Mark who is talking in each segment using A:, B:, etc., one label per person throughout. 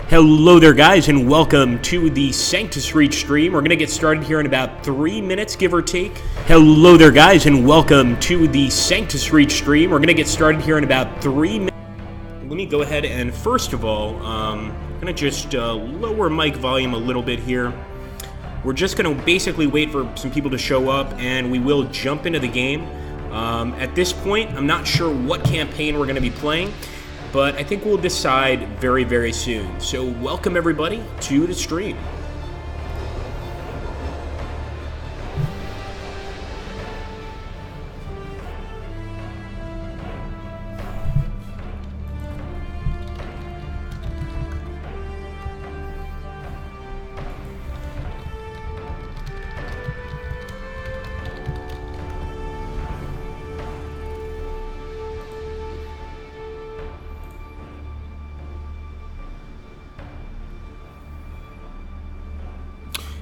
A: Hello there, guys, and welcome to the Sanctus Reach stream. We're going to get started here in about 3 minutes, give or take. Hello there, guys, and welcome to the Sanctus Reach stream. We're going to get started here in about 3 minutes. Let me go ahead and, first of all, I'm going to just lower mic volume a little bit here. We're just going to basically wait for some people to show up, and we will jump into the game. At this point, I'm not sure what campaign we're going to be playing, but I think we'll decide very, very soon. So welcome everybody to the stream.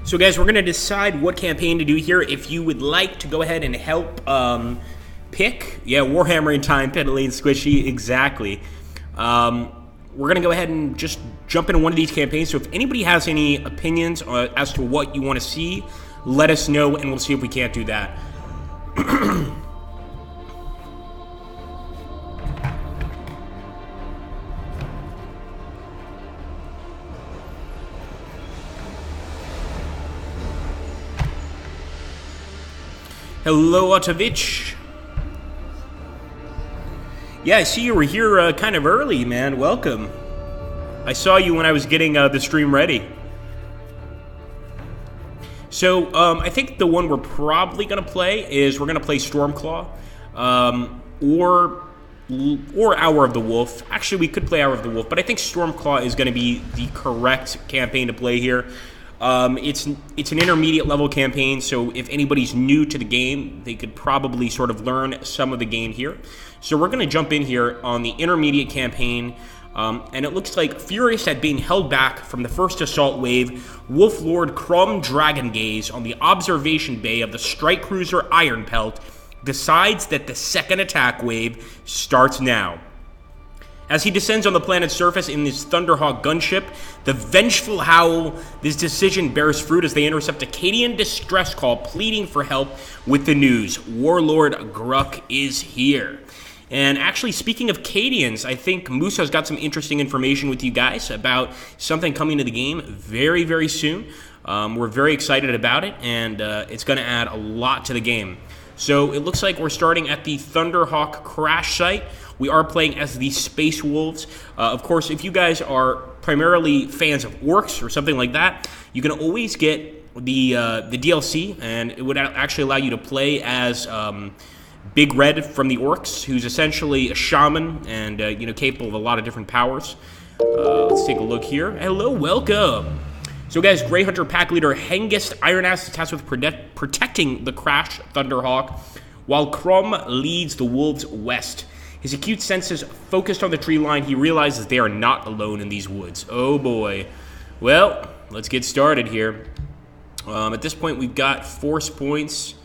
A: So guys, we're going to decide what campaign to do here. If you would like to go ahead and help pick, Warhammer in time, Pedally and Squishy, exactly. We're going to go ahead and just jump into one of these campaigns. So if anybody has any opinions as to what you want to see, let us know, and we'll see if we can't do that. Hello, Otovich. Yeah, I see you were here kind of early, man. Welcome. I saw you when I was getting the stream ready. So, I think the one we're probably going to play is we're going to play Stormclaw, or Hour of the Wolf. Actually, we could play Hour of the Wolf, but I think Stormclaw is going to be the correct campaign to play here. It's an intermediate level campaign, so if anybody's new to the game, they could probably sort of learn some of the game here. So we're going to jump in here on the intermediate campaign, and it looks like furious at being held back from the first assault wave, Wolf Lord Crom Dragongaze on the observation bay of the strike cruiser Ironpelt decides that the second attack wave starts now. As he descends on the planet's surface in his Thunderhawk gunship, the vengeful howl, this decision bears fruit as they intercept a Cadian distress call pleading for help with the news. Warlord Gruck is here. And actually, speaking of Cadians, I think Musa's got some interesting information with you guys about something coming to the game very, very soon. We're very excited about it, and it's going to add a lot to the game. So it looks like we're starting at the Thunderhawk crash site. We are playing as the Space Wolves. Of course, if you guys are primarily fans of orcs or something like that, you can always get the DLC, and it would actually allow you to play as Big Red from the orcs, who's essentially a shaman and capable of a lot of different powers. Let's take a look here. Hello, welcome. So guys, Grey Hunter pack leader Hengist Ironax is tasked with protecting the Crash Thunderhawk, while Crom leads the Wolves west. His acute senses focused on the tree line, he realizes they are not alone in these woods. Oh boy. Well, let's get started here. At this point, we've got force points.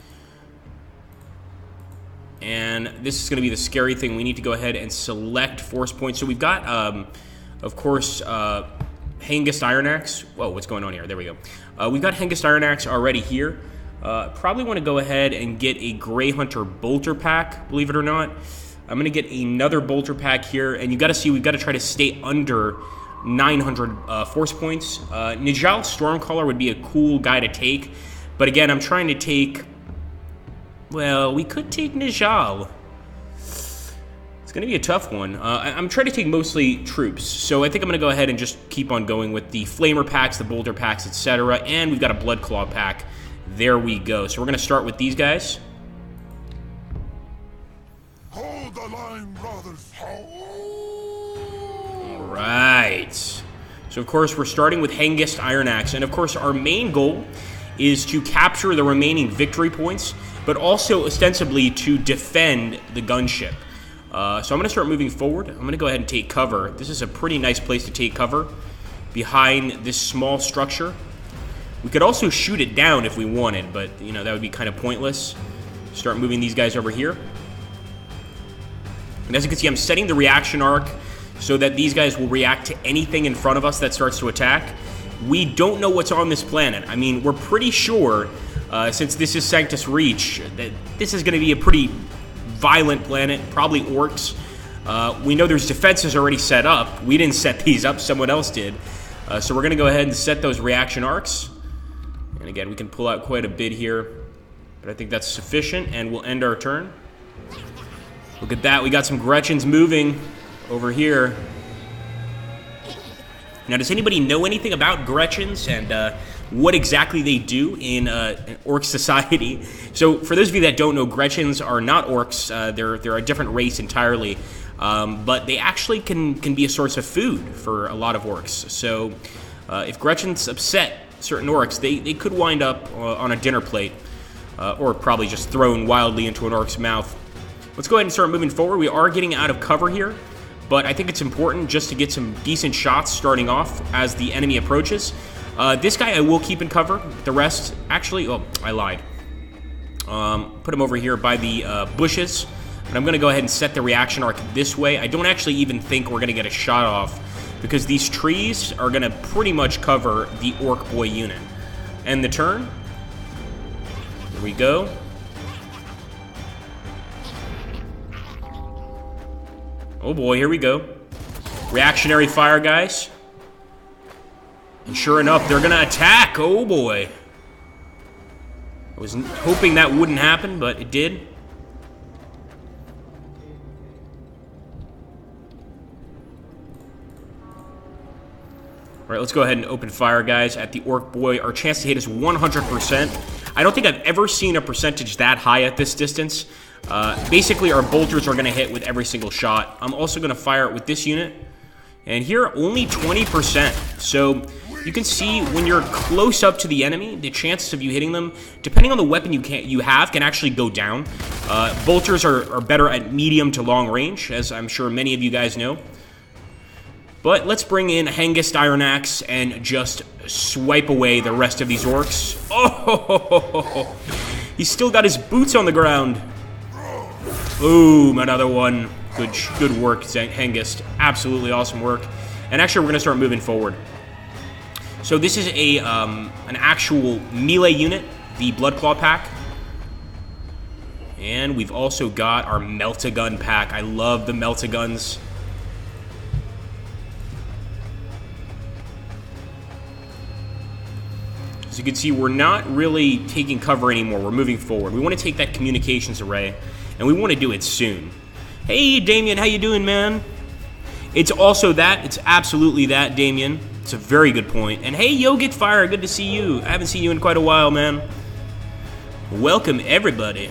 A: And this is going to be the scary thing. We need to go ahead and select force points. So we've got, of course, Hengist Ironax. Whoa, what's going on here? There we go. We've got Hengist Ironax already here. Probably want to go ahead and get a Grey Hunter Bolter pack, believe it or not. I'm going to get another Bolter pack here, and you got to see we've got to try to stay under 900 force points. Nijal Stormcaller would be a cool guy to take, but again, I'm trying to take, well, we could take Nijal. It's going to be a tough one. I'm trying to take mostly troops, so I think I'm going to go ahead and just keep on going with the Flamer packs, the Bolter packs, etc., and we've got a Bloodclaw pack. There we go. So we're going to start with these guys.
B: Hold the line, brothers.
A: Alright. So of course we're starting with Hengist Ironax, and of course our main goal is to capture the remaining victory points, but also ostensibly to defend the gunship. So I'm going to start moving forward. I'm going to go ahead and take cover. This is a pretty nice place to take cover, behind this small structure. We could also shoot it down if we wanted, but that would be kind of pointless. Start moving these guys over here. And as you can see, I'm setting the reaction arc so that these guys will react to anything in front of us that starts to attack. We don't know what's on this planet. I mean, we're pretty sure, since this is Sanctus Reach, that this is going to be a pretty violent planet, probably orcs. We know there's defenses already set up. We didn't set these up, someone else did. So we're going to go ahead and set those reaction arcs. And again, we can pull out quite a bit here, but I think that's sufficient, and we'll end our turn. Look at that, we got some Gretchens moving over here. Now, does anybody know anything about Gretchens and what exactly they do in orc society? So, for those of you that don't know, Gretchens are not orcs. They're a different race entirely, but they actually can be a source of food for a lot of orcs. So, if Gretchens upset certain orcs, they could wind up on a dinner plate, or probably just thrown wildly into an orc's mouth. Let's go ahead and start moving forward. We are getting out of cover here, but I think it's important just to get some decent shots starting off as the enemy approaches. This guy I will keep in cover. The rest, actually, oh, I lied. Put him over here by the bushes. But I'm going to go ahead and set the reaction arc this way. I don't actually even think we're going to get a shot off, because these trees are going to pretty much cover the orc boy unit. End the turn. Here we go. Oh boy, here we go. Reactionary fire, guys. And sure enough, they're gonna attack. Oh boy. I was hoping that wouldn't happen, but it did. Alright, let's go ahead and open fire, guys, at the orc boy. Our chance to hit is 100%. I don't think I've ever seen a percentage that high at this distance. Basically, our bolters are going to hit with every single shot. I'm also going to fire it with this unit. And here, only 20%. So, you can see when you're close up to the enemy, the chances of you hitting them, depending on the weapon you have, can actually go down. Bolters are better at medium to long range, as I'm sure many of you guys know. But let's bring in Hengist Iron Axe and just swipe away the rest of these orcs. Oh, he's still got his boots on the ground. Boom, another one. Good work, Hengist. Absolutely awesome work. And actually, we're going to start moving forward. So this is an actual melee unit, the Bloodclaw pack. And we've also got our Melt-A-Gun pack. I love the Melt-A-Guns. As you can see, we're not really taking cover anymore. We're moving forward. We want to take that communications array, and we want to do it soon. Hey, Damien, how you doing, man? It's also that. It's absolutely that, Damien. It's a very good point. And hey, Yogit Fire, good to see you. I haven't seen you in quite a while, man. Welcome, everybody.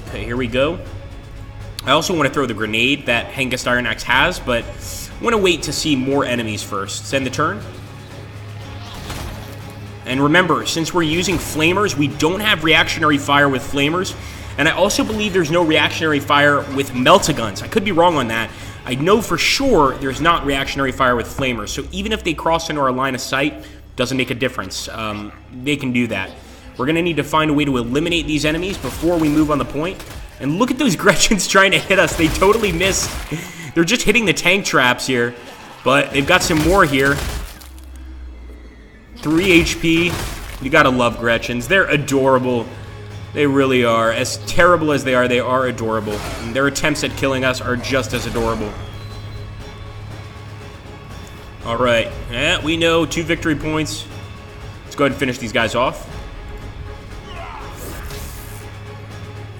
A: Okay, here we go. I also want to throw the grenade that Hengist Iron Axe has, but I want to wait to see more enemies first. Send the turn. And remember, since we're using flamers, we don't have reactionary fire with flamers. And I also believe there's no reactionary fire with Melt-A-Guns. I could be wrong on that. I know for sure there's not reactionary fire with flamers. So even if they cross into our line of sight, doesn't make a difference. They can do that. We're going to need to find a way to eliminate these enemies before we move on the point. And look at those Gretchens trying to hit us. They totally missed. They're just hitting the tank traps here. But they've got some more here. 3 HP. You gotta love Gretchens. They're adorable. They really are. As terrible as they are adorable. And their attempts at killing us are just as adorable. Alright. Yeah, we know. 2 victory points. Let's go ahead and finish these guys off.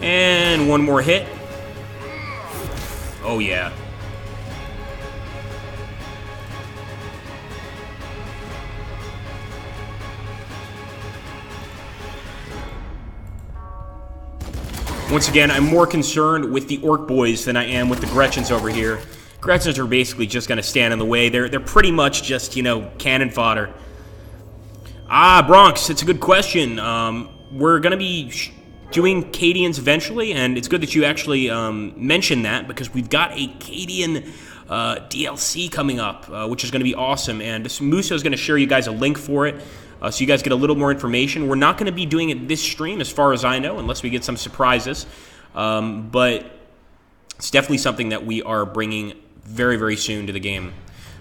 A: And one more hit. Oh, yeah. Once again, I'm more concerned with the Orc boys than I am with the Gretchens over here. Gretchens are basically just going to stand in the way. They're pretty much just, you know, cannon fodder. Ah, Bronx, it's a good question. We're going to be doing Cadians eventually, and it's good that you actually mentioned that, because we've got a Cadian DLC coming up, which is going to be awesome. And Musa is going to share you guys a link for it. So you guys get a little more information. We're not going to be doing it this stream, as far as I know, unless we get some surprises. But it's definitely something that we are bringing very, very soon to the game.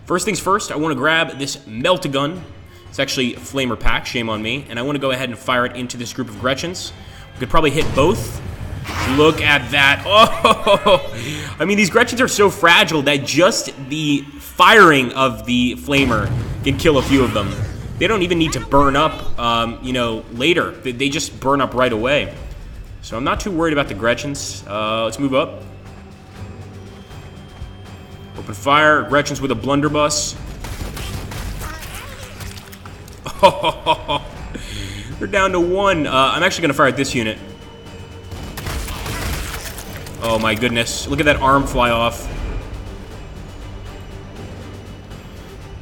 A: First things first, I want to grab this Melt-A-Gun. It's actually a flamer pack, shame on me. And I want to go ahead and fire it into this group of Gretchens. We could probably hit both. Look at that. Oh! I mean, these Gretchens are so fragile that just the firing of the flamer can kill a few of them. They don't even need to burn up, you know, later. They just burn up right away. So I'm not too worried about the Gretchens. Let's move up. Open fire. Gretchens with a blunderbuss. Oh, they're down to 1. I'm actually going to fire at this unit. Oh my goodness. Look at that arm fly off.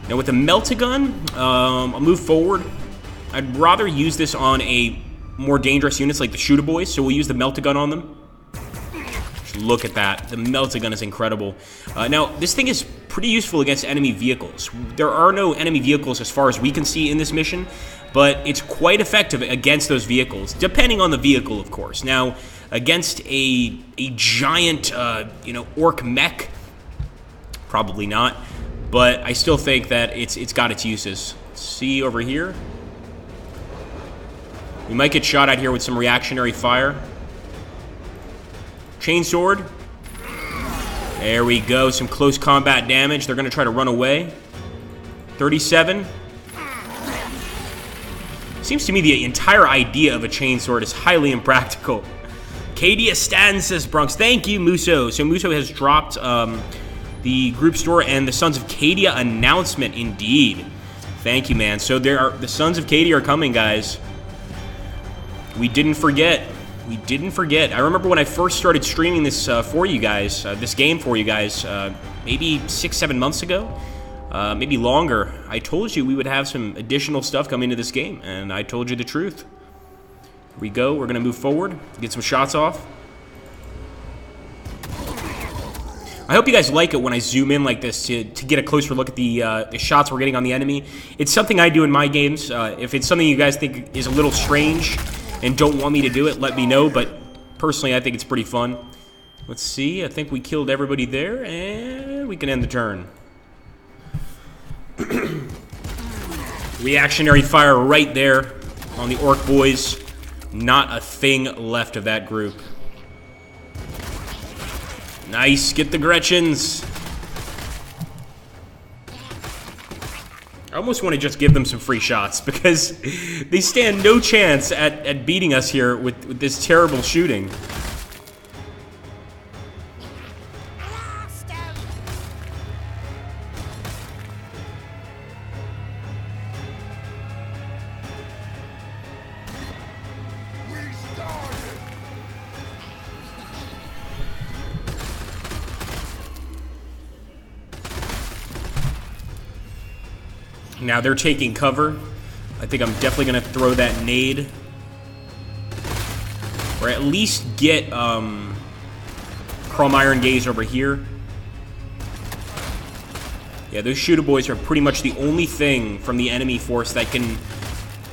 A: Now with the Melt-A-Gun, I'll move forward. I'd rather use this on a more dangerous units like the Shooter Boys, so we'll use the Melt-A-Gun on them. Look at that. The Melt-A-Gun is incredible. Now, this thing is pretty useful against enemy vehicles. There are no enemy vehicles as far as we can see in this mission, but it's quite effective against those vehicles, depending on the vehicle, of course. Now, against a giant, you know, orc mech, probably not, but I still think that it's got its uses. Let's see over here. We might get shot at here with some reactionary fire. Chainsword. There we go. Some close combat damage. They're going to try to run away. 37. Seems to me the entire idea of a chainsword is highly impractical. Cadia stands, says Bronx. Thank you, Muso. So Muso has dropped the group store and the Sons of Cadia announcement. Indeed. Thank you, man. So the Sons of Cadia are coming, guys. We didn't forget. We didn't forget. I remember when I first started streaming this for you guys, this game for you guys, maybe 6-7 months ago, maybe longer. I told you we would have some additional stuff come into this game, and I told you the truth. Here we go. We're going to move forward, get some shots off. I hope you guys like it when I zoom in like this to get a closer look at the shots we're getting on the enemy. It's something I do in my games. If it's something you guys think is a little strange and don't want me to do it, let me know, but personally I think it's pretty fun. Let's see, I think we killed everybody there, and we can end the turn. Reactionary fire right there on the Orc Boys. Not a thing left of that group. Nice, get the Gretchens. I almost want to just give them some free shots because they stand no chance at beating us here with this terrible shooting. Now they're taking cover. I think I'm definitely going to throw that nade. Or at least get Chrome Iron Gaze over here. Yeah, those Shooter Boys are pretty much the only thing from the enemy force that can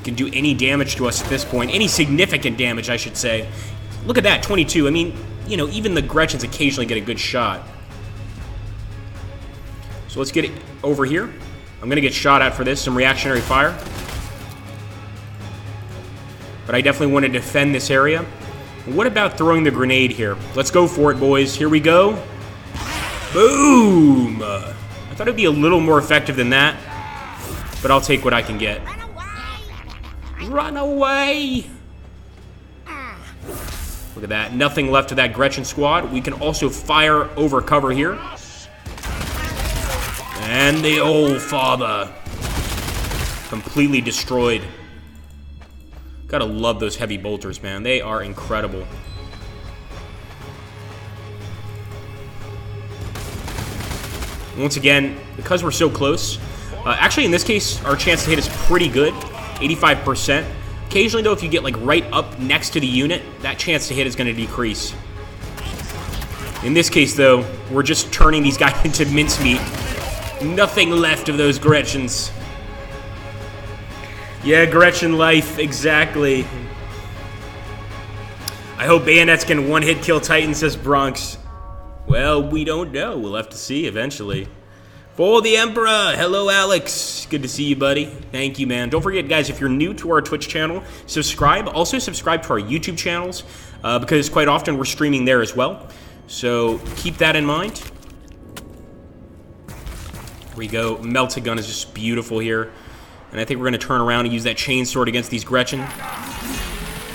A: do any damage to us at this point. Any significant damage, I should say. Look at that, 22. I mean, you know, even the Gretchens occasionally get a good shot. So let's get it over here. I'm going to get shot at for this, some reactionary fire. But I definitely want to defend this area. What about throwing the grenade here? Let's go for it, boys. Here we go. Boom! I thought it'd be a little more effective than that. But I'll take what I can get. Run away! Look at that. Nothing left of that Gretchen squad. We can also fire over cover here. And the old father. Completely destroyed. Gotta love those heavy bolters, man. They are incredible. Once again, because we're so close, actually in this case, our chance to hit is pretty good. 85%. Occasionally, though, if you get like right up next to the unit, that chance to hit is going to decrease. In this case, though, we're just turning these guys into mincemeat. Nothing left of those Gretchens. Yeah, Gretchen life, exactly. I hope bayonets can one-hit kill Titan, says Bronx. Well, we don't know. We'll have to see eventually. For the Emperor! Hello, Alex. Good to see you, buddy. Thank you, man. Don't forget, guys, if you're new to our Twitch channel, subscribe. Also, subscribe to our YouTube channels, because quite often we're streaming there as well. So, keep that in mind. Here we go. Melted Gun is just beautiful here. And I think we're going to turn around and use that chainsword against these Gretchen.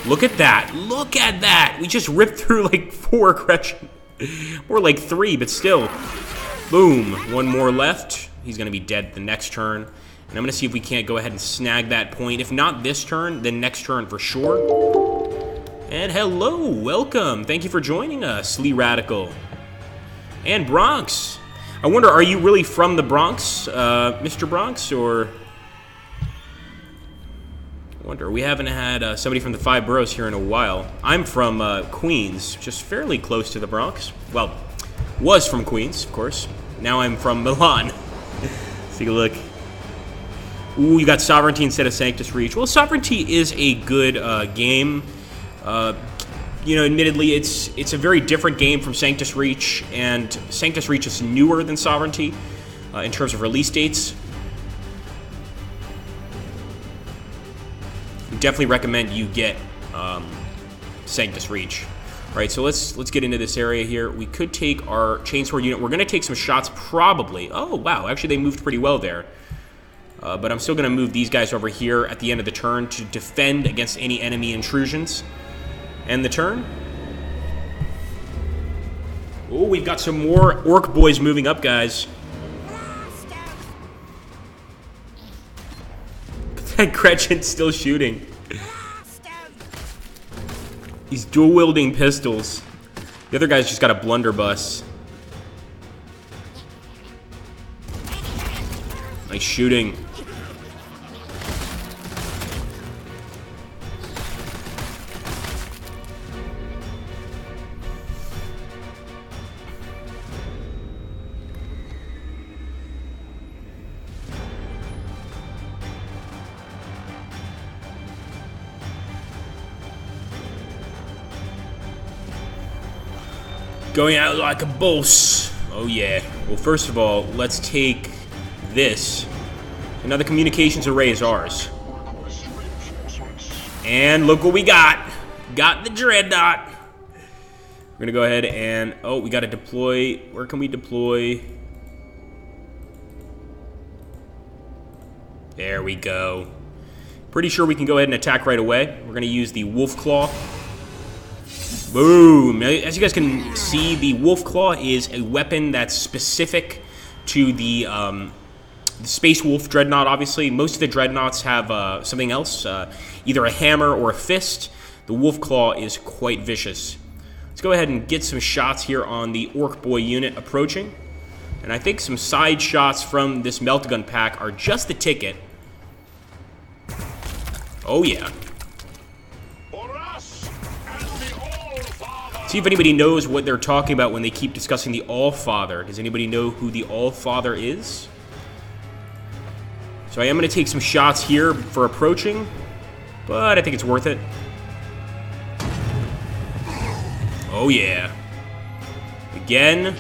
A: Look at that. Look at that. We just ripped through like 4 Gretchen. Or like 3, but still. Boom. 1 more left. He's going to be dead the next turn. And I'm going to see if we can't go ahead and snag that point. If not this turn, then next turn for sure. And hello. Welcome. Thank you for joining us, Lee Radical. And Bronx. I wonder, are you really from the Bronx, Mr. Bronx, or... I wonder, we haven't had somebody from the 5 boroughs here in a while. I'm from Queens, just fairly close to the Bronx. Well, was from Queens, of course. Now I'm from Milan. Let's take a look. Ooh, you got Sovereignty instead of Sanctus Reach. Well, Sovereignty is a good game. You know, admittedly, it's a very different game from Sanctus Reach, and Sanctus Reach is newer than Sovereignty in terms of release dates. Definitely recommend you get Sanctus Reach. All right, so let's get into this area here. We could take our chainsword unit. We're going to take some shots probably. Oh, wow. Actually, they moved pretty well there. But I'm still going to move these guys over here at the end of the turn to defend against any enemy intrusions. End the turn. Oh, we've got some more orc boys moving up, guys. That Gretchen's still shooting. He's dual-wielding pistols. The other guy's just got a blunderbuss. Nice shooting. Going out like a boss. Oh yeah. Well, first of all, let's take this. Another communications array is ours. And look what we got. Got the Dreadnought. We're gonna go ahead and... Oh, we gotta deploy. Where can we deploy? There we go. Pretty sure we can go ahead and attack right away. We're gonna use the Wolf Claw. Boom! As you guys can see, the Wolf Claw is a weapon that's specific to the Space Wolf Dreadnought, obviously. Most of the Dreadnoughts have something else, either a hammer or a fist. The Wolf Claw is quite vicious. Let's go ahead and get some shots here on the Orc Boy unit approaching. And I think some side shots from this Melt Gun pack are just the ticket. Oh yeah. See if anybody knows what they're talking about when they keep discussing the All-Father. Does anybody know who the All-Father is? So I am going to take some shots here for approaching, but I think it's worth it. Oh yeah. Again.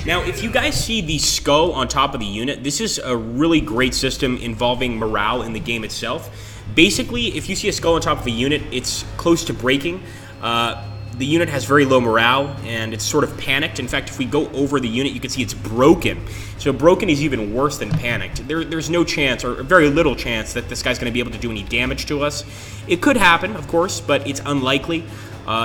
A: Now, if you guys see the skull on top of the unit, this is a really great system involving morale in the game itself. Basically, if you see a skull on top of a unit, it's close to breaking. The unit has very low morale, and it's sort of panicked. In fact, if we go over the unit, you can see it's broken. So broken is even worse than panicked. There's no chance, or very little chance, that this guy's going to be able to do any damage to us. It could happen, of course, but it's unlikely.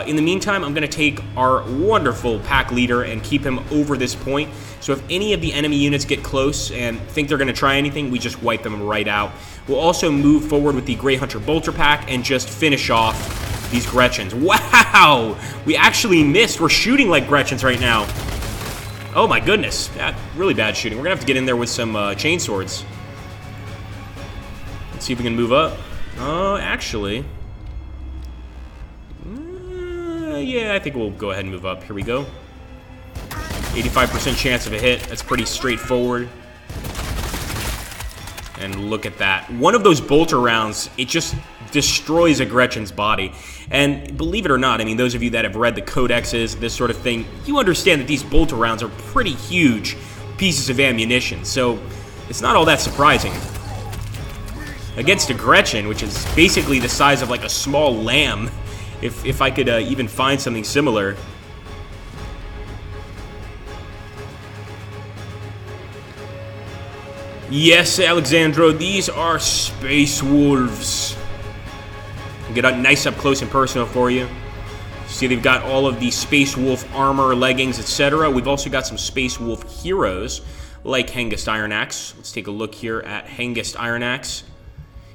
A: In the meantime, I'm going to take our wonderful pack leader and keep him over this point. So if any of the enemy units get close and think they're going to try anything, we just wipe them right out. We'll also move forward with the Grey Hunter Bolter pack and just finish off these Gretchens. Wow! We actually missed. We're shooting like Gretchens right now. Oh my goodness. Really bad shooting. We're going to have to get in there with some chainswords. Let's see if we can move up. Actually... yeah, I think we'll go ahead and move up. Here we go. 85% chance of a hit. That's pretty straightforward. And look at that. One of those bolter rounds, it just destroys a Gretchen's body. And believe it or not, I mean, those of you that have read the codexes, this sort of thing, you understand that these bolter rounds are pretty huge pieces of ammunition. So it's not all that surprising. Against a Gretchen, which is basically the size of like a small lamb, if I could even find something similar. Yes, Alexandro, these are Space Wolves. Get a nice up close and personal for you. See, they've got all of the Space Wolf armor, leggings, etc. We've also got some Space Wolf heroes, like Hengist Iron Axe. Let's take a look here at Hengist Iron Axe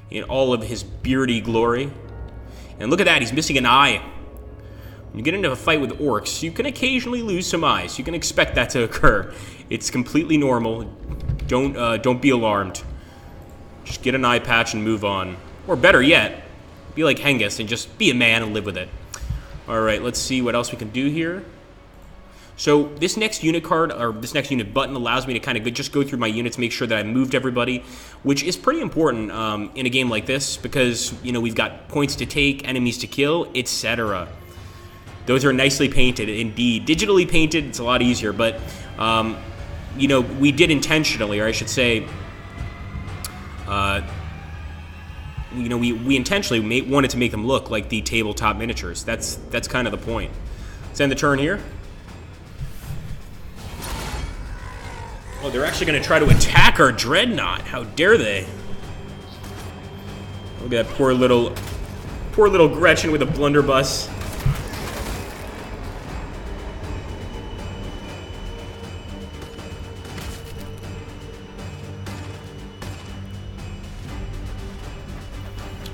A: in all of his beardy glory. And look at that, he's missing an eye. When you get into a fight with orcs, you can occasionally lose some eyes. You can expect that to occur. It's completely normal. Don't be alarmed. Just get an eye patch and move on. Or better yet, be like Hengist and just be a man and live with it. Alright, let's see what else we can do here. So this next unit card, or this next unit button, allows me to kind of just go through my units, make sure that I moved everybody, which is pretty important in a game like this, because, you know, we've got points to take, enemies to kill, etc. Those are nicely painted, indeed. Digitally painted, it's a lot easier, but, you know, we did intentionally, or I should say, you know, we intentionally wanted to make them look like the tabletop miniatures. That's kind of the point. Let's end the turn here. Oh, they're actually going to try to attack our Dreadnought. How dare they? Look at that poor little Gretchen with a blunderbuss.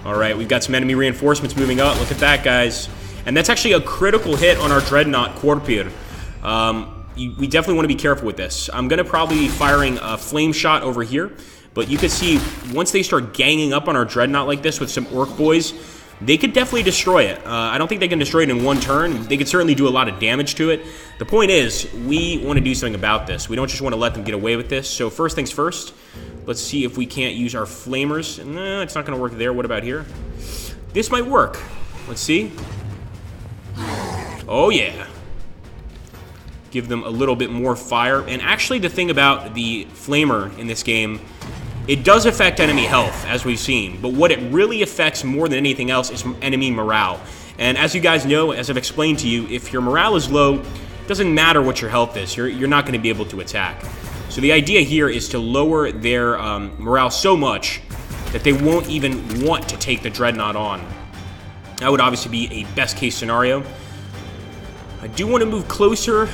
A: Alright, we've got some enemy reinforcements moving up. Look at that, guys. And that's actually a critical hit on our Dreadnought Korpir. We definitely want to be careful with this. I'm going to probably be firing a flame shot over here. But you can see, once they start ganging up on our Dreadnought like this with some Orc boys, they could definitely destroy it. I don't think they can destroy it in one turn. They could certainly do a lot of damage to it. The point is, we want to do something about this. We don't just want to let them get away with this. So first things first, let's see if we can't use our flamers. No, it's not going to work there. What about here? This might work. Let's see. Oh, yeah. Give them a little bit more fire. And actually, the thing about the flamer in this game, it does affect enemy health, as we've seen. But what it really affects more than anything else is enemy morale. And as you guys know, as I've explained to you, if your morale is low, it doesn't matter what your health is. You're not going to be able to attack. So the idea here is to lower their morale so much that they won't even want to take the Dreadnought on. That would obviously be a best case scenario. I do want to move closer,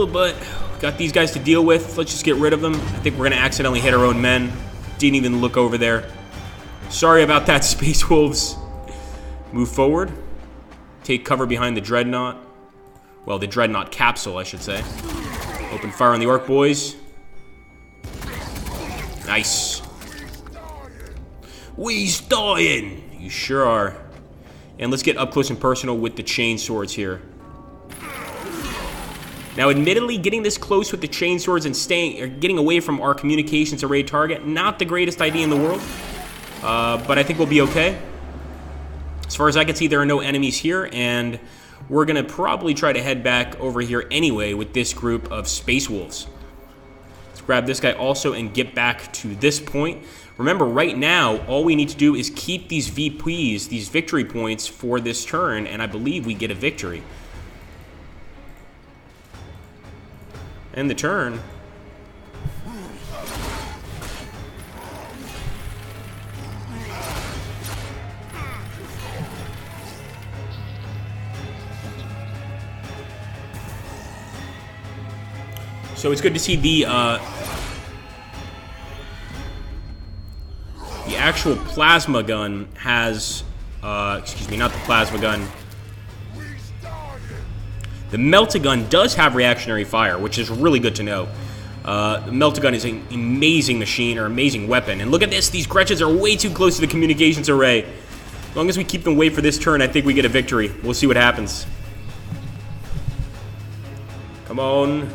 A: but got these guys to deal with. Let's just get rid of them. I think we're going to accidentally hit our own men. Didn't even look over there. Sorry about that, Space Wolves. Move forward. Take cover behind the Dreadnought. Well, the Dreadnought capsule, I should say. Open fire on the Orc boys. Nice. We's dying. You sure are. And let's get up close and personal with the chain swords here. Now, admittedly, getting this close with the chain swords and getting away from our communications array target, not the greatest idea in the world. But I think we'll be okay. As far as I can see, there are no enemies here, and we're going to probably try to head back over here anyway with this group of Space Wolves. Let's grab this guy also and get back to this point. Remember, right now, all we need to do is keep these VPs, these victory points for this turn, and I believe we get a victory. End the turn. So it's good to see the actual plasma gun has, excuse me, not the plasma gun. The Meltagun does have reactionary fire, which is really good to know. The Meltagun is an amazing machine, or amazing weapon. And look at this, these Gretchens are way too close to the communications array. As long as we keep them away for this turn, I think we get a victory. We'll see what happens. Come on.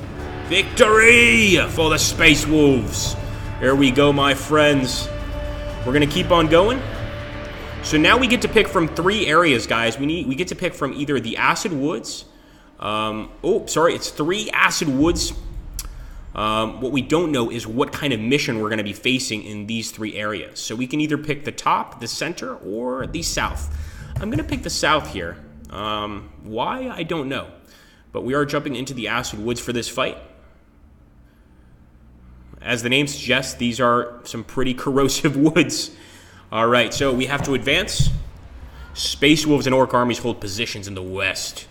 A: Victory for the Space Wolves. There we go, my friends. We're going to keep on going. So now we get to pick from 3 areas, guys. We get to pick from either the Acid Woods. It's 3 Acid Woods. What we don't know is what kind of mission we're going to be facing in these 3 areas. So we can either pick the top, the center, or the south. I'm going to pick the south here. Why? I don't know. But we are jumping into the Acid Woods for this fight. As the name suggests, these are some pretty corrosive woods. All right, so we have to advance. Space Wolves and Orc armies hold positions in the west.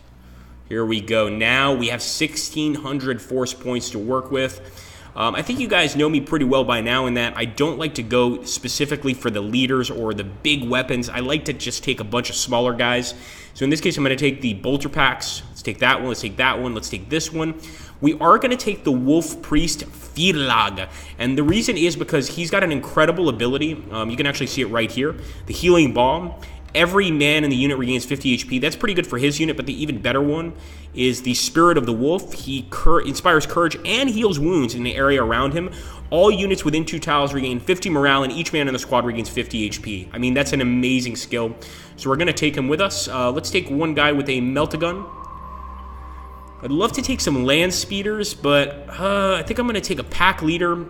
A: Here we go. Now we have 1,600 force points to work with. I think you guys know me pretty well by now in that I don't like to go specifically for the leaders or the big weapons. I like to just take a bunch of smaller guys. So in this case, I'm going to take the Bolter Packs. Let's take that one. Let's take that one. Let's take this one. We are going to take the Wolf Priest Firlag. And the reason is because he's got an incredible ability. You can actually see it right here. The Healing Balm. Every man in the unit regains 50 HP. That's pretty good for his unit, but the even better one is the Spirit of the Wolf. He inspires courage and heals wounds in the area around him. All units within 2 tiles regain 50 morale, and each man in the squad regains 50 HP. I mean, that's an amazing skill. So we're going to take him with us. Let's take one guy with a Melt-A-Gun. I'd love to take some Land Speeders, but I think I'm going to take a Pack Leader,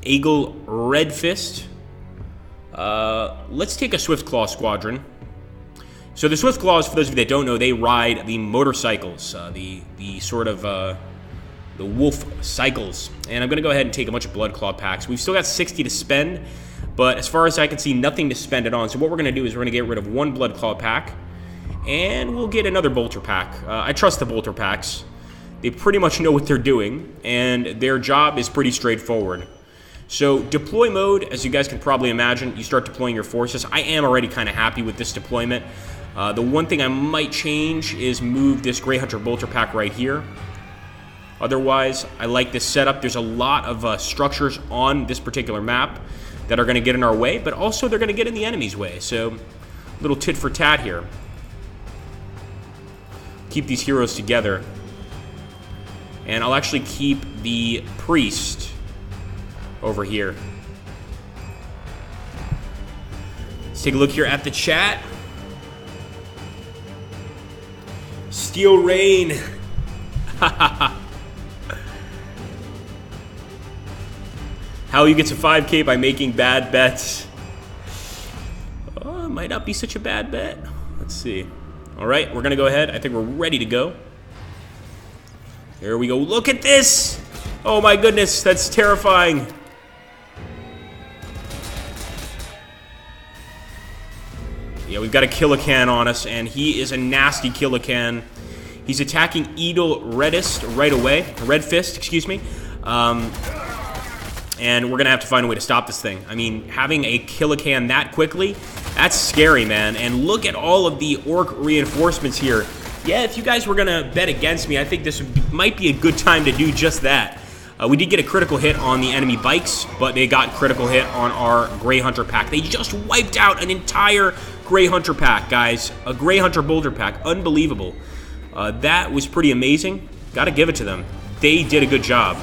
A: Eagle Red Fist. Let's take a Swift Claw Squadron. So the Swift Claws, for those of you that don't know, they ride the motorcycles, the sort of the wolf cycles. And I'm going to go ahead and take a bunch of Blood Claw packs. We've still got 60 to spend, but as far as I can see, nothing to spend it on. So what we're going to do is we're going to get rid of 1 Blood Claw pack, and we'll get another Bolter pack. I trust the Bolter packs. They pretty much know what they're doing, and their job is pretty straightforward. So deploy mode, as you guys can probably imagine, you start deploying your forces. I am already kind of happy with this deployment. The one thing I might change is move this Grey Hunter Bolter pack right here. Otherwise, I like this setup. There's a lot of structures on this particular map that are going to get in our way, but also they're going to get in the enemy's way. So a little tit for tat here. Keep these heroes together. And I'll actually keep the Priest over here. Let's take a look here at the chat. Steel Rain. How you get to 5K by making bad bets. Oh, it might not be such a bad bet. Let's see. All right, we're going to go ahead. I think we're ready to go. Here we go. Look at this. Oh my goodness, that's terrifying. Yeah, we've got a Killacan on us, and he is a nasty Killacan. He's attacking Eagle Redfist right away. Red Fist, excuse me. And we're going to have to find a way to stop this thing. I mean, having a Killacan that quickly, that's scary, man. And look at all of the Orc reinforcements here. Yeah, if you guys were going to bet against me, I think this might be a good time to do just that. We did get a critical hit on the enemy bikes, but they got critical hit on our Grey Hunter pack. They just wiped out an entire Grey Hunter pack, guys. A Grey Hunter Boulder pack. Unbelievable. That was pretty amazing. Got to give it to them. They did a good job.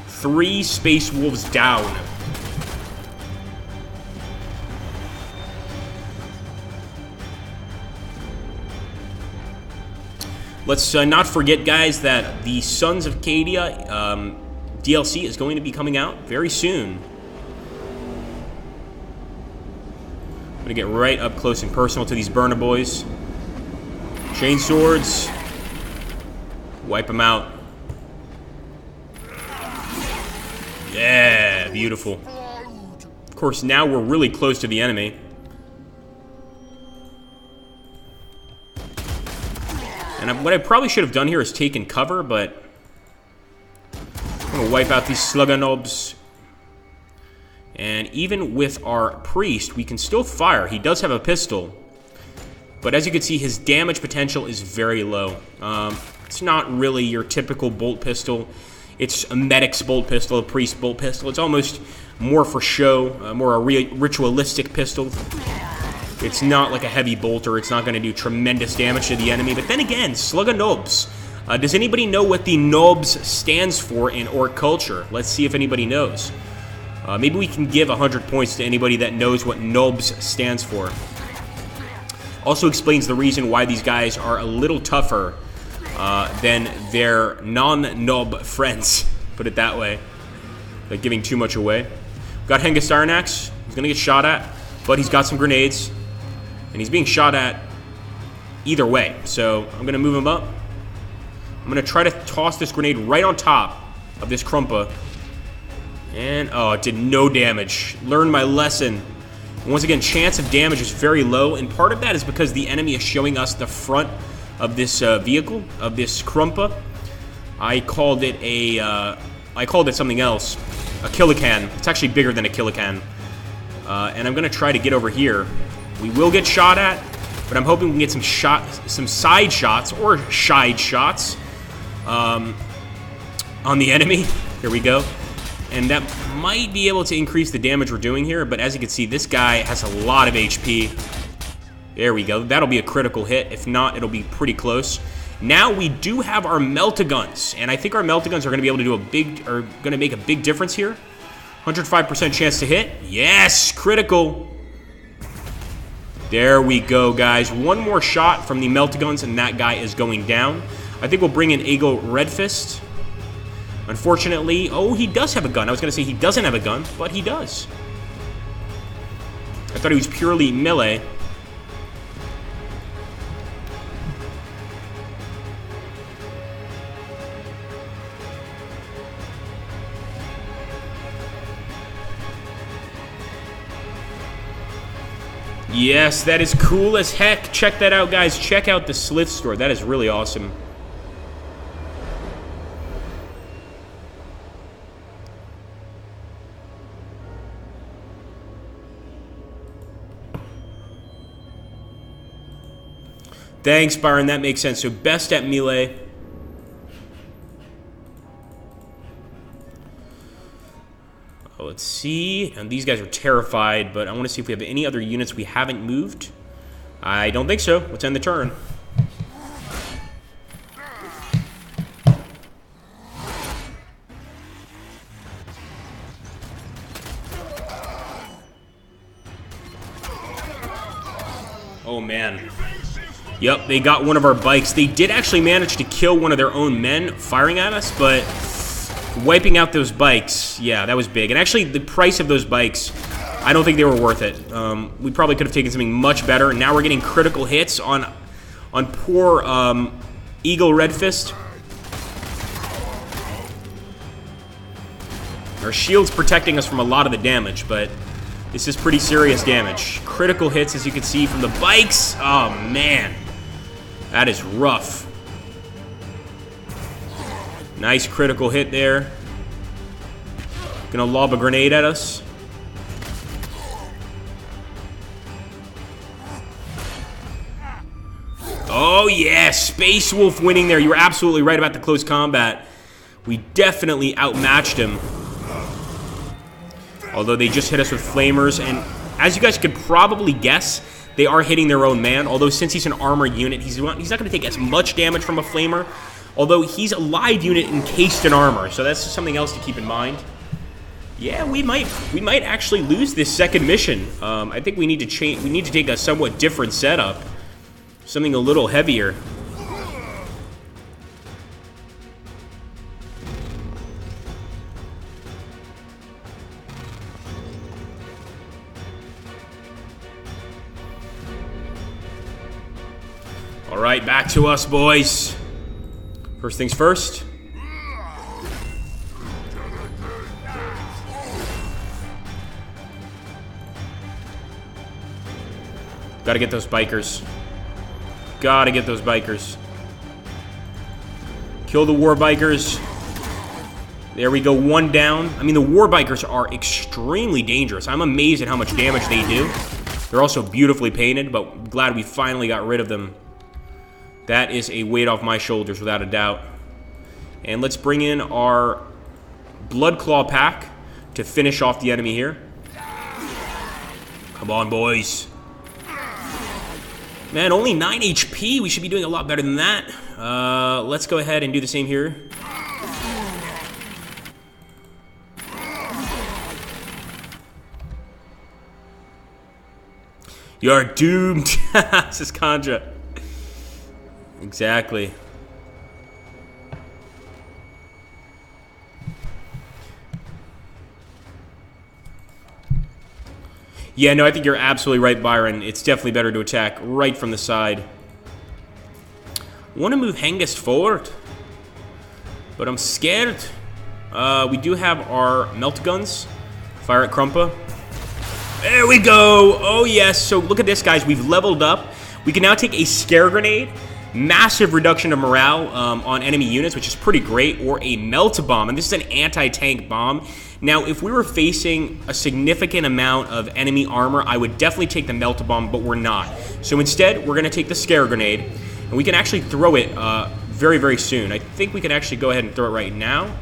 A: 3 Space Wolves down. Let's not forget, guys, that the Sons of Cadia DLC is going to be coming out very soon. I'm going to get right up close and personal to these burner boys. Chain swords. Wipe them out. Yeah, beautiful. Of course, now we're really close to the enemy. And what I probably should have done here is taken cover, but I'm going to wipe out these Slugganobs. And even with our Priest, we can still fire. He does have a pistol. But as you can see, his damage potential is very low. It's not really your typical bolt pistol. It's a medic's bolt pistol, a priest bolt pistol. It's almost more for show, more a ritualistic pistol. It's not like a heavy bolter. It's not going to do tremendous damage to the enemy. But then again, Slugganobs. Does anybody know what the Nobs stands for in Orc culture? Let's see if anybody knows. Maybe we can give 100 points to anybody that knows what NOBS stands for. Also explains the reason why these guys are a little tougher than their non-NOB friends. Put it that way. Like giving too much away. Got Hengist Iron Axe. He's going to get shot at, but he's got some grenades. And he's being shot at either way. So I'm going to move him up. I'm going to try to toss this grenade right on top of this Krumpa. And, oh, it did no damage. Learned my lesson. Once again, chance of damage is very low, and part of that is because the enemy is showing us the front of this vehicle, of this Krumpa. I called it something else. A kilocan. It's actually bigger than a kilocan. And I'm going to try to get over here. We will get shot at, but I'm hoping we can get some side shots, or shied shots, on the enemy. Here we go. And that might be able to increase the damage we're doing here, but as you can see, this guy has a lot of HP. There we go. That'll be a critical hit. If not, it'll be pretty close. Now we do have our Meltaguns, and I think our Meltaguns are going to be able to make a big difference here. 105% chance to hit. Yes, critical. There we go, guys. One more shot from the Meltaguns, and that guy is going down. I think we'll bring in Eagle Redfist. Unfortunately, oh, he does have a gun. I was going to say he doesn't have a gun, but he does. I thought he was purely melee. Yes, that is cool as heck. Check that out, guys. Check out the Slith store. That is really awesome. Thanks, Byron. That makes sense. So best at melee. Oh, let's see. And these guys are terrified, but I want to see if we have any other units we haven't moved. I don't think so. Let's end the turn. Oh, man. Yep, they got one of our bikes. They did actually manage to kill one of their own men firing at us, but wiping out those bikes, yeah, that was big. And actually, the price of those bikes, I don't think they were worth it. We probably could have taken something much better. Now we're getting critical hits on poor Eagle Redfist. Our shield's protecting us from a lot of the damage, but this is pretty serious damage. Critical hits, as you can see from the bikes. Oh, man. That is rough. Nice critical hit there. Gonna lob a grenade at us. Oh, yeah. Space Wolf winning there. You were absolutely right about the close combat. We definitely outmatched him. Although they just hit us with flamers, and as you guys could probably guess, they are hitting their own man. Although since he's an armored unit, he's not going to take as much damage from a flamer. Although he's a live unit encased in armor, so that's something else to keep in mind. Yeah, we might actually lose this second mission. I think we need to change. We need to take a somewhat different setup, something a little heavier. All right, back to us, boys. First things first. Gotta get those bikers. Gotta get those bikers. Kill the war bikers. There we go, one down. I mean, the war bikers are extremely dangerous. I'm amazed at how much damage they do. They're also beautifully painted, but glad we finally got rid of them. That is a weight off my shoulders, without a doubt. And let's bring in our Blood Claw pack to finish off the enemy here. Come on, boys. Man, only 9 HP. We should be doing a lot better than that. Let's go ahead and do the same here. You're doomed. This is Kandra. Exactly. Yeah, no, I think you're absolutely right, Byron. It's definitely better to attack right from the side. Want to move Hengist forward, but I'm scared. We do have our melt guns. Fire at Krumpa. There we go. Oh, yes. So look at this, guys. We've leveled up. We can now take a scare grenade. Massive reduction of morale on enemy units, which is pretty great. Or a melt bomb. And this is an anti-tank bomb. Now, if we were facing a significant amount of enemy armor, I would definitely take the melt bomb, but we're not. So instead, we're going to take the scare grenade. And we can actually throw it very, very soon. I think we can actually go ahead and throw it right now.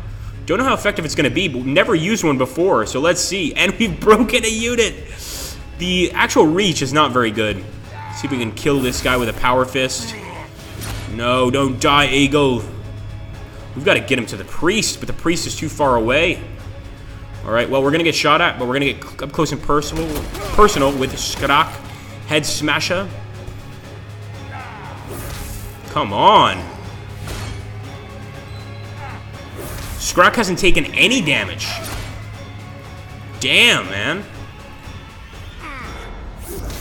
A: Don't know how effective it's going to be, but we've never used one before, so let's see. And we've broken a unit. The actual reach is not very good. Let's see if we can kill this guy with a power fist. No, don't die, Eagle. We've got to get him to the priest, but the priest is too far away. All right, well, we're going to get shot at, but we're going to get up close and personal with Skrak Head Smasher. Come on. Skrak hasn't taken any damage. Damn, man.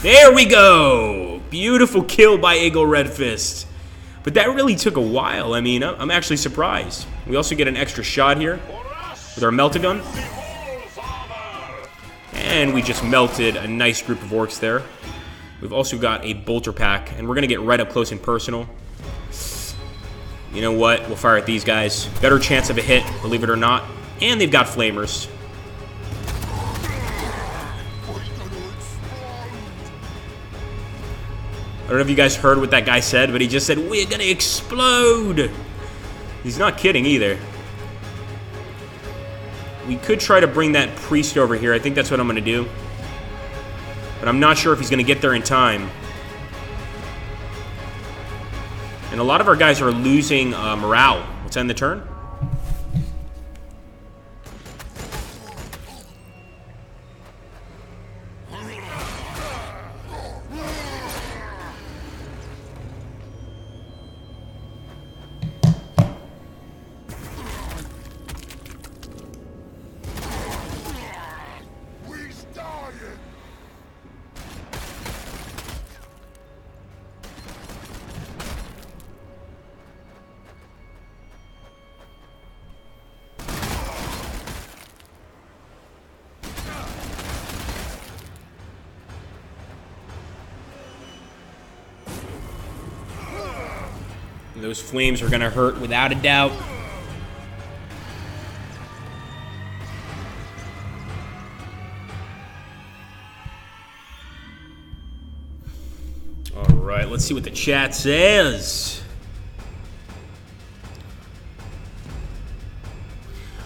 A: There we go. Beautiful kill by Eagle Redfist. But that really took a while. I mean, I'm actually surprised. We also get an extra shot here with our Meltagun. And we just melted a nice group of orcs there. We've also got a bolter pack, and we're going to get right up close and personal. You know what? We'll fire at these guys. Better chance of a hit, believe it or not. And they've got flamers. I don't know if you guys heard what that guy said, but he just said, "We're gonna explode." He's not kidding either. We could try to bring that priest over here. I think that's what I'm gonna do. But I'm not sure if he's gonna get there in time. And a lot of our guys are losing morale. Let's end the turn. Those flames are going to hurt without a doubt. All right, let's see what the chat says.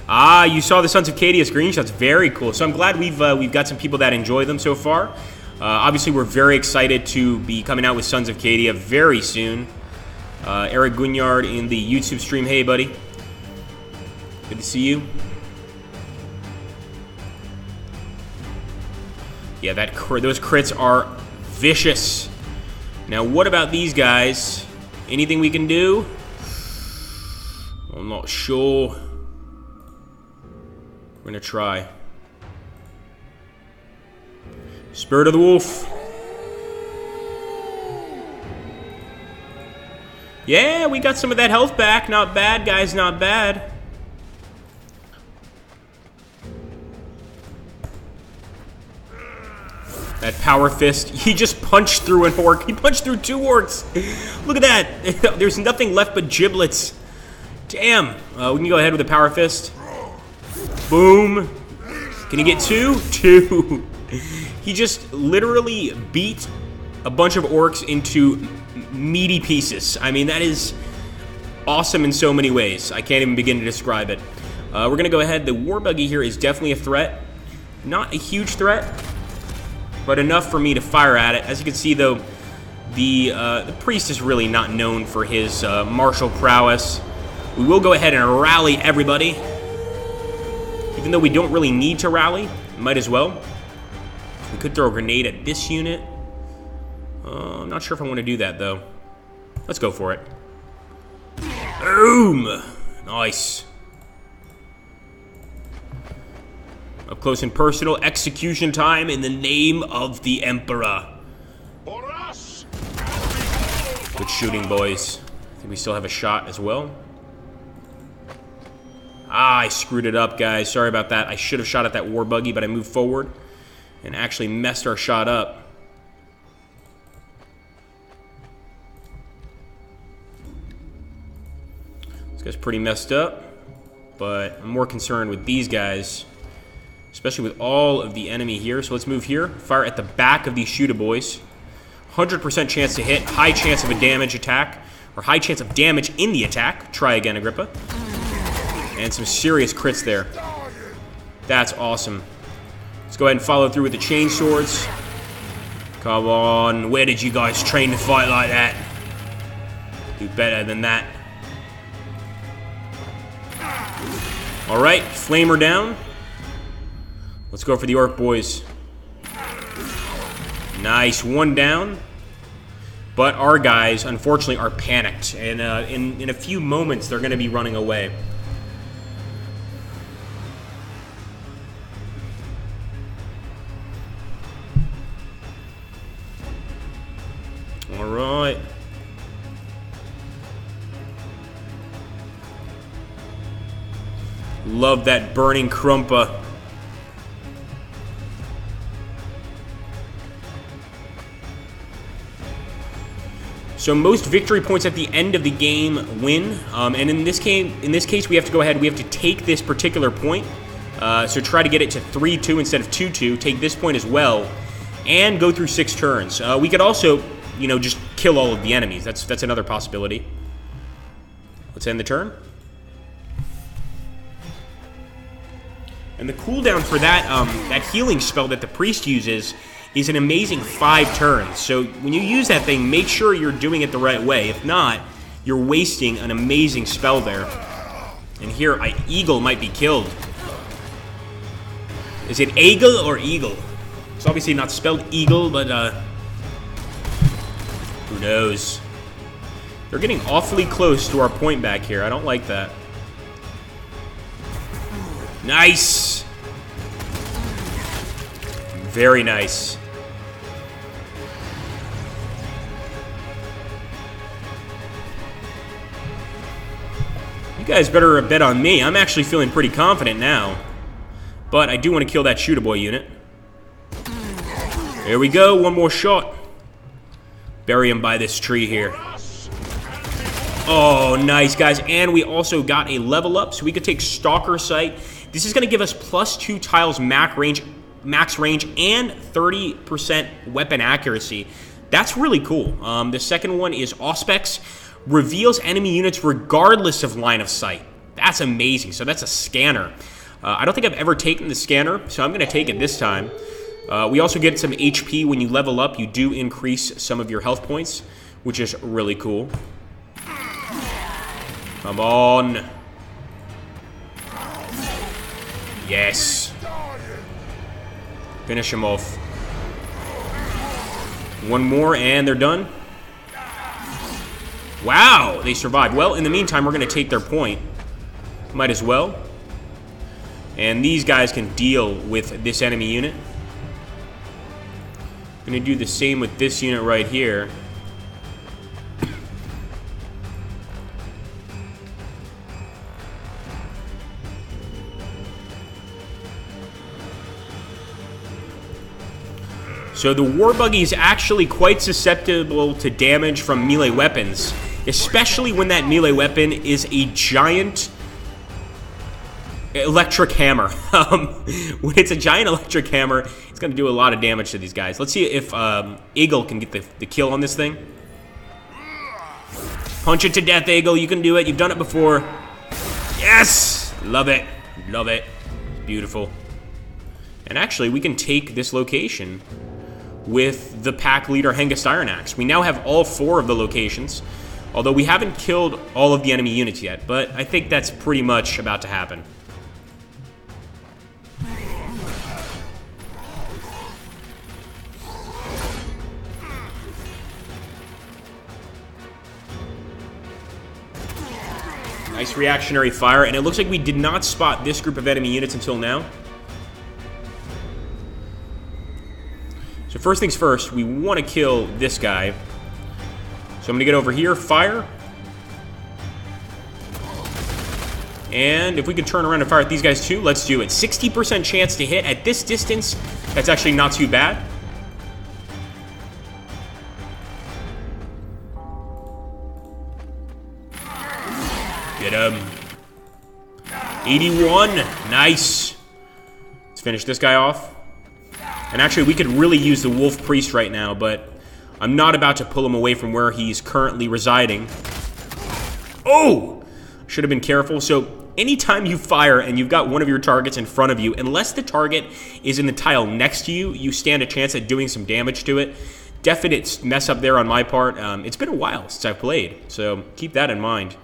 A: Ah, you saw the Sons of Cadia screenshots. Very cool. So I'm glad we've got some people that enjoy them so far. Obviously, we're very excited to be coming out with Sons of Cadia very soon. Eric Gunyard in the YouTube stream. Hey, buddy. Good to see you. Yeah, those crits are vicious. Now, what about these guys? Anything we can do? I'm not sure. We're going to try. Spirit of the Wolf. Yeah, we got some of that health back. Not bad, guys, not bad. That power fist. He just punched through an orc. He punched through 2 orcs. Look at that. There's nothing left but giblets. Damn. We can go ahead with a power fist. Boom. Can he get 2? 2. He just literally beat a bunch of orcs into meaty pieces. I mean, that is awesome in so many ways. I can't even begin to describe it. We're going to go ahead. The war buggy here is definitely a threat. Not a huge threat, but enough for me to fire at it. As you can see, though, the priest is really not known for his martial prowess. We will go ahead and rally everybody. Even though we don't really need to rally, might as well. We could throw a grenade at this unit. I'm not sure if I want to do that, though. Let's go for it. Boom! Nice. Up close and personal, execution time in the name of the Emperor. Good shooting, boys. I think we still have a shot as well. Ah, I screwed it up, guys. Sorry about that. I should have shot at that war buggy, but I moved forward and actually messed our shot up. This guy's pretty messed up, but I'm more concerned with these guys, especially with all of the enemy here. So let's move here. Fire at the back of these shooter boys. 100% chance to hit. High chance of a damage attack, or high chance of damage in the attack. Try again, Agrippa. And some serious crits there. That's awesome. Let's go ahead and follow through with the chain swords. Come on. Where did you guys train to fight like that? Do better than that. Alright, flamer down. Let's go for the orc boys. Nice, one down. But our guys, unfortunately, are panicked. And in a few moments, they're going to be running away. Alright. Love that burning Krumpa. So most victory points at the end of the game win, and in this case, we have to go ahead. We have to take this particular point. So try to get it to 3-2 instead of 2-2. Take this point as well, and go through 6 turns. We could also, you know, just kill all of the enemies. That's another possibility. Let's end the turn. And the cooldown for that that healing spell that the priest uses is an amazing 5 turns. So when you use that thing, make sure you're doing it the right way. If not, you're wasting an amazing spell there. And here, Eagle might be killed. Is it Eagle or Eagle? It's obviously not spelled Eagle, but who knows? They're getting awfully close to our point back here. I don't like that. Nice! Very nice. You guys better bet on me. I'm actually feeling pretty confident now. But I do want to kill that shooter boy unit. There we go. One more shot. Bury him by this tree here. Oh, nice, guys. And we also got a level up, so we could take Stalker Sight. This is going to give us +2 tiles max range, and 30% weapon accuracy. That's really cool. The second one is Auspex. Reveals enemy units regardless of line of sight. That's amazing. So that's a scanner. I don't think I've ever taken the scanner, so I'm going to take it this time. We also get some HP when you level up. You do increase some of your health points, which is really cool. Come on. Yes. Finish him off. One more, and they're done. Wow, they survived. Well, in the meantime, we're going to take their point. Might as well. And these guys can deal with this enemy unit. Going to do the same with this unit right here. So the war buggy is actually quite susceptible to damage from melee weapons, especially when that melee weapon is a giant electric hammer. When it's a giant electric hammer, it's going to do a lot of damage to these guys. Let's see if Eagle can get the kill on this thing. Punch it to death, Eagle. You can do it. You've done it before. Yes! Love it. Love it. Beautiful. And actually, we can take this location with the pack leader Hengist Iron Axe. We now have all 4 of the locations, although we haven't killed all of the enemy units yet, but I think that's pretty much about to happen. Nice reactionary fire, and it looks like we did not spot this group of enemy units until now. So first things first, we want to kill this guy. So I'm going to get over here, fire. And if we can turn around and fire at these guys too, let's do it. 60% chance to hit at this distance. That's actually not too bad. Get him. 81. Nice. Let's finish this guy off. And actually, we could really use the Wolf Priest right now, but I'm not about to pull him away from where he's currently residing. Oh! Should have been careful. So anytime you fire and you've got one of your targets in front of you, unless the target is in the tile next to you, you stand a chance at doing some damage to it. Definite mess up there on my part. It's been a while since I've played, so keep that in mind.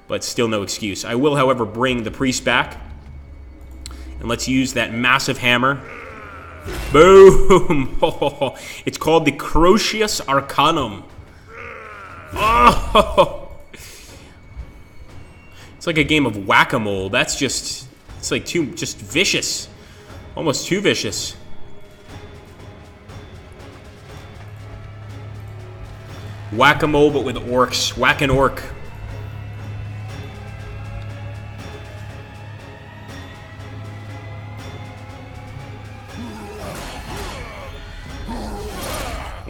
A: But still no excuse. I will, however, bring the priest back. And let's use that massive hammer. Boom! It's called the Crucius Arcanum. Oh! It's like a game of whack-a-mole. That's just, it's like just vicious. Almost too vicious. Whack-a-mole, but with orcs. Whack an orc.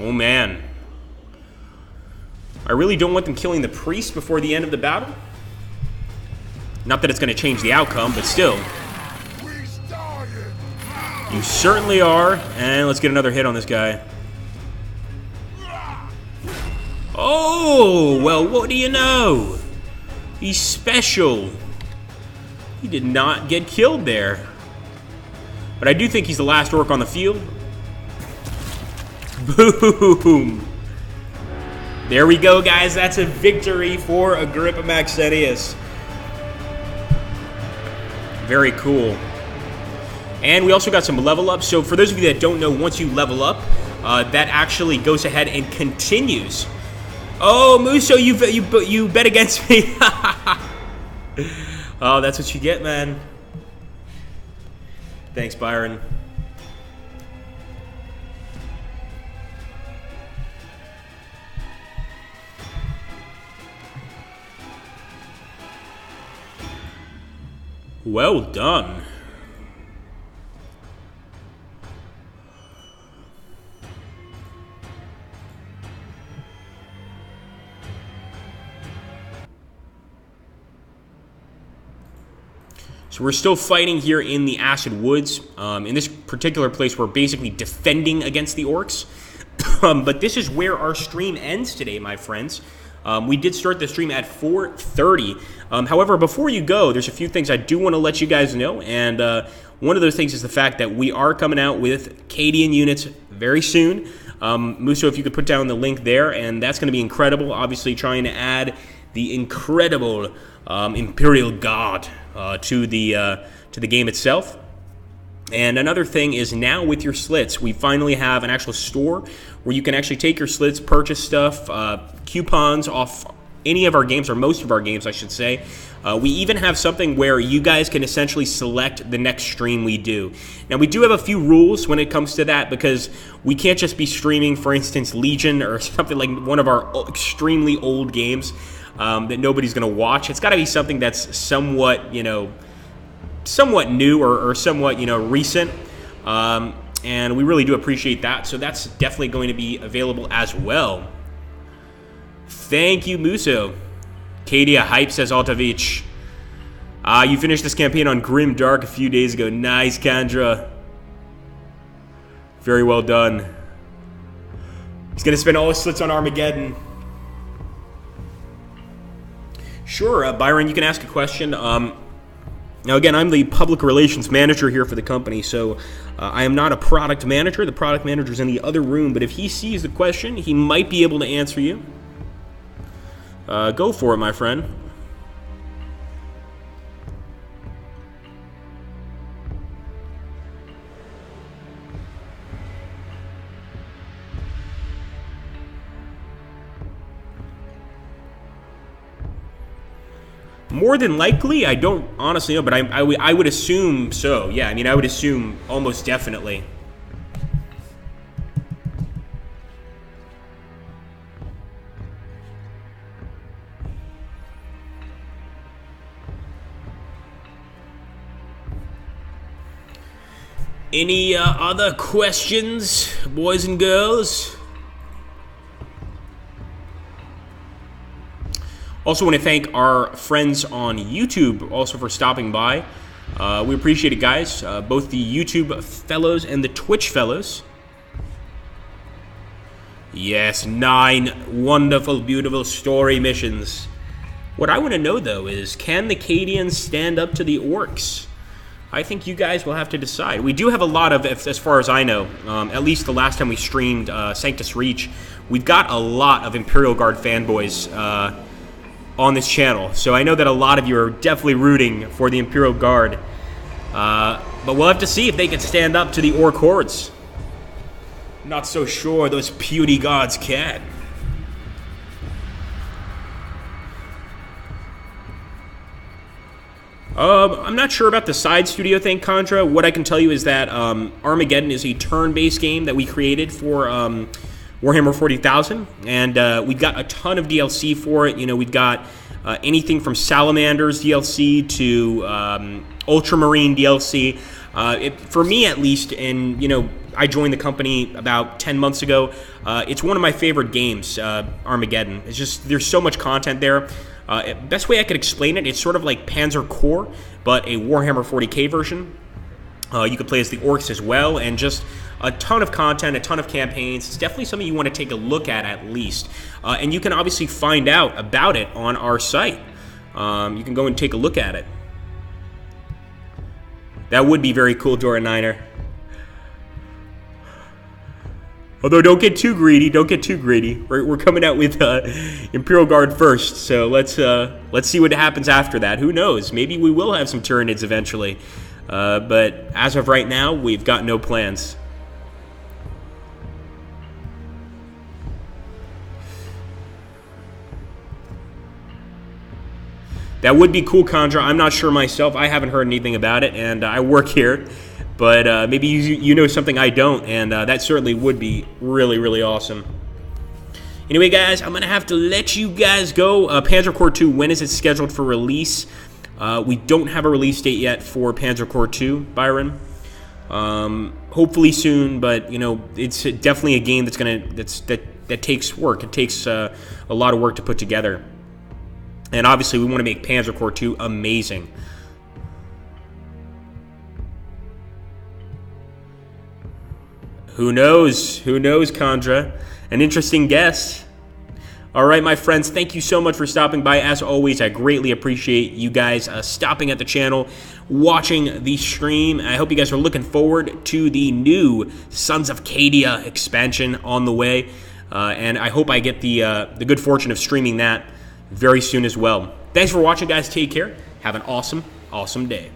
A: Oh, man. I really don't want them killing the priest before the end of the battle. Not that it's going to change the outcome, but still. You certainly are. And let's get another hit on this guy. Oh, well, what do you know? He's special. He did not get killed there. But I do think he's the last orc on the field. Boom. There we go, guys. That's a victory for Agrippa Maxentius. Very cool. And we also got some level up. So for those of you that don't know, once you level up, that actually goes ahead and continues. Oh, Muso, you bet against me. Oh, that's what you get, man. Thanks, Byron. Well done. So we're still fighting here in the Acid Woods. In this particular place, we're basically defending against the orcs. But this is where our stream ends today, my friends. We did start the stream at 4:30. However, before you go, there's a few things I do want to let you guys know. And one of those things is the fact that we are coming out with Cadian units very soon. Muso, if you could put down the link there, and that's going to be incredible. Obviously, trying to add the incredible Imperial God to the game itself. And another thing is now with your slits, we finally have an actual store where you can actually take your slits, purchase stuff, coupons off any of our games, or most of our games, I should say. We even have something where you guys can essentially select the next stream we do. Now, we do have a few rules when it comes to that, because we can't just be streaming, for instance, Legion or something like one of our extremely old games that nobody's going to watch. It's got to be something that's somewhat, somewhat new or somewhat, recent. And we really do appreciate that. So that's definitely going to be available as well. Thank you, Muso. Cadia Hype, says Altavich. You finished this campaign on Grim Dark a few days ago. Nice, Kandra. Very well done. He's going to spend all his slits on Armageddon. Sure, Byron, you can ask a question. Now, again, I'm the public relations manager here for the company, so I am not a product manager. The product manager's in the other room, but if he sees the question, he might be able to answer you. Go for it, my friend. More than likely, I don't honestly know, but I would assume so. Yeah, I mean, I would assume almost definitely. Any other questions, boys and girls? Also want to thank our friends on YouTube also for stopping by. We appreciate it, guys. Both the YouTube fellows and the Twitch fellows. Yes, 9 wonderful, beautiful story missions. What I want to know, though, is can the Cadians stand up to the Orcs? I think you guys will have to decide. We do have a lot of, as far as I know, at least the last time we streamed Sanctus Reach, we've got a lot of Imperial Guard fanboys on this channel. So I know that a lot of you are definitely rooting for the Imperial Guard. But we'll have to see if they can stand up to the Orc hordes. Not so sure those puny gods can. I'm not sure about the side studio thing, Contra. What I can tell you is that Armageddon is a turn-based game that we created for Warhammer 40,000, and we've got a ton of DLC for it. You know, we've got anything from Salamanders DLC to Ultramarine DLC. For me, at least, and you know, I joined the company about 10 months ago. It's one of my favorite games, Armageddon. It's just, there's so much content there. Best way I could explain it, it's sort of like Panzer Corps, but a Warhammer 40k version. You could play as the Orcs as well, and just a ton of content, a ton of campaigns. It's definitely something you want to take a look at least. And you can obviously find out about it on our site. You can go and take a look at it. That would be very cool, Dora Niner. Although, don't get too greedy. Don't get too greedy. We're coming out with Imperial Guard first, so let's see what happens after that. Who knows? Maybe we will have some Tyranids eventually. But as of right now, we've got no plans. That would be cool, Contra. I'm not sure myself. I haven't heard anything about it, and I work here. But maybe you know something I don't, and that certainly would be really, really awesome. Anyway, guys, I'm going to have to let you guys go. Panzer Corps 2, when is it scheduled for release? We don't have a release date yet for Panzer Corps 2, Byron. Hopefully soon, but, you know, it's definitely a game that takes work. It takes a lot of work to put together. And obviously, we want to make Panzer Corps 2 amazing. Who knows? Who knows, Condra? An interesting guess. All right, my friends, thank you so much for stopping by. As always, I greatly appreciate you guys stopping at the channel, watching the stream. I hope you guys are looking forward to the new Sons of Cadia expansion on the way. And I hope I get the good fortune of streaming that very soon as well. Thanks for watching, guys. Take care. Have an awesome, awesome day.